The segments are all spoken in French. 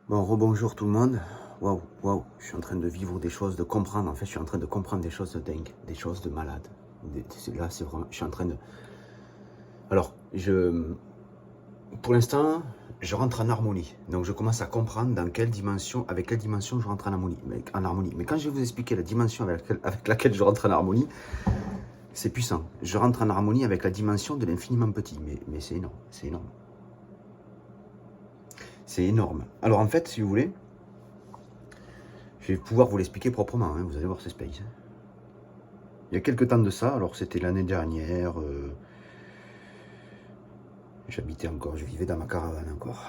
Bon, rebonjour tout le monde. Waouh, waouh, je suis en train de vivre des choses, de comprendre. En fait, je suis en train de comprendre des choses de dingue, des choses de malade. Là, c'est vraiment. Je suis en train de. Alors, pour l'instant, je rentre en harmonie. Donc, je commence à comprendre dans quelle dimension, avec quelle dimension je rentre en harmonie. Mais quand je vais vous expliquer la dimension avec laquelle je rentre en harmonie, c'est puissant. Je rentre en harmonie avec la dimension de l'infiniment petit. Mais c'est énorme, c'est énorme. C'est énorme. Alors, en fait, si vous voulez. Je vais pouvoir vous l'expliquer proprement, hein, vous allez voir, c'est space. Il y a quelques temps de ça, alors c'était l'année dernière, j'habitais encore, je vivais dans ma caravane encore.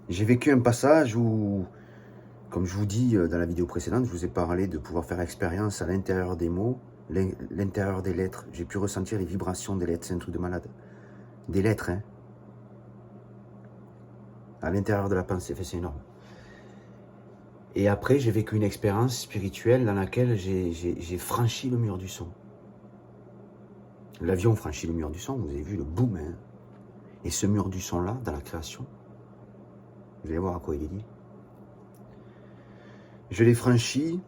J'ai vécu un passage où, comme je vous dis dans la vidéo précédente, je vous ai parlé de pouvoir faire expérience à l'intérieur des mots, l'intérieur des lettres. J'ai pu ressentir les vibrations des lettres, c'est un truc de malade. Des lettres, hein. À l'intérieur de la pensée, c'est énorme. Et après, j'ai vécu une expérience spirituelle dans laquelle j'ai franchi le mur du son. L'avion franchit le mur du son, vous avez vu le boom, hein. Et ce mur du son-là, dans la création, vous allez voir à quoi il est dit. Je l'ai franchi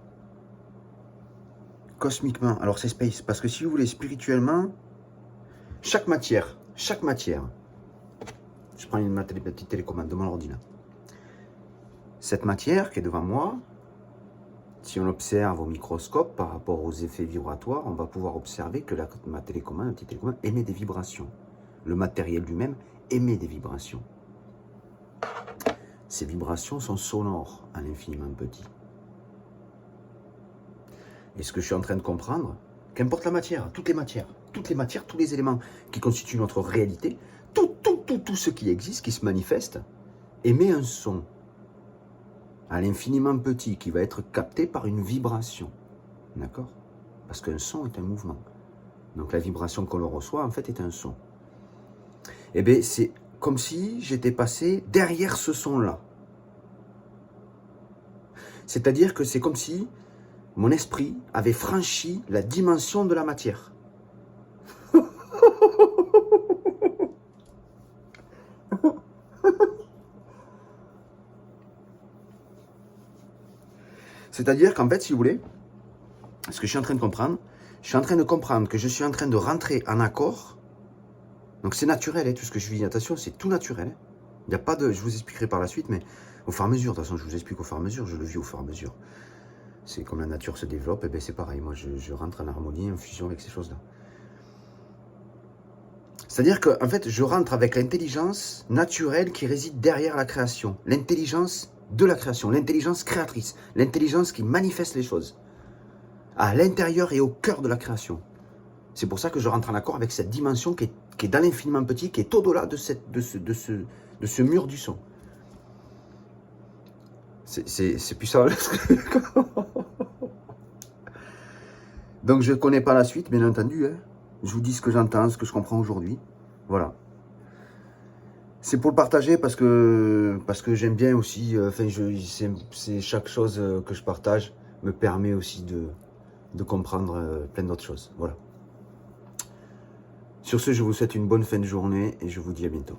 cosmiquement. Alors c'est space, parce que si vous voulez, spirituellement, chaque matière, je prends ma petite télécommande de mon ordinateur. Cette matière qui est devant moi, si on observe au microscope par rapport aux effets vibratoires, on va pouvoir observer que ma télécommande, la petite télécommande, émet des vibrations. Le matériel lui-même émet des vibrations. Ces vibrations sont sonores à l'infiniment petit. Et ce que je suis en train de comprendre, qu'importe la matière, tous les éléments qui constituent notre réalité, tout ce qui existe, qui se manifeste, émet un son à l'infiniment petit qui va être capté par une vibration. D'accord? Parce qu'un son est un mouvement. Donc la vibration qu'on le reçoit, en fait, est un son. Eh bien, c'est comme si j'étais passé derrière ce son-là. C'est-à-dire que c'est comme si mon esprit avait franchi la dimension de la matière. C'est-à-dire qu'en fait, si vous voulez, ce que je suis en train de comprendre, que je suis en train de rentrer en accord. Donc c'est naturel, hein, tout ce que je vis, attention, c'est tout naturel. Hein. Il n'y a pas de, je vous expliquerai par la suite, mais au fur et à mesure, de toute façon, je vous explique au fur et à mesure, je le vis au fur et à mesure. C'est comme la nature se développe, et bien c'est pareil, moi je rentre en harmonie, en fusion avec ces choses-là. C'est-à-dire qu'en fait, je rentre avec l'intelligence naturelle qui réside derrière la création. L'intelligence de la création, l'intelligence créatrice, l'intelligence qui manifeste les choses. À l'intérieur et au cœur de la création. C'est pour ça que je rentre en accord avec cette dimension qui est dans l'infiniment petit, qui est au-delà de ce mur du son. C'est puissant. Donc je ne connais pas la suite, bien entendu. Hein. Je vous dis ce que j'entends, ce que je comprends aujourd'hui. Voilà. C'est pour le partager parce que j'aime bien aussi. C'est chaque chose que je partage me permet aussi de comprendre plein d'autres choses. Voilà. Sur ce, je vous souhaite une bonne fin de journée et je vous dis à bientôt.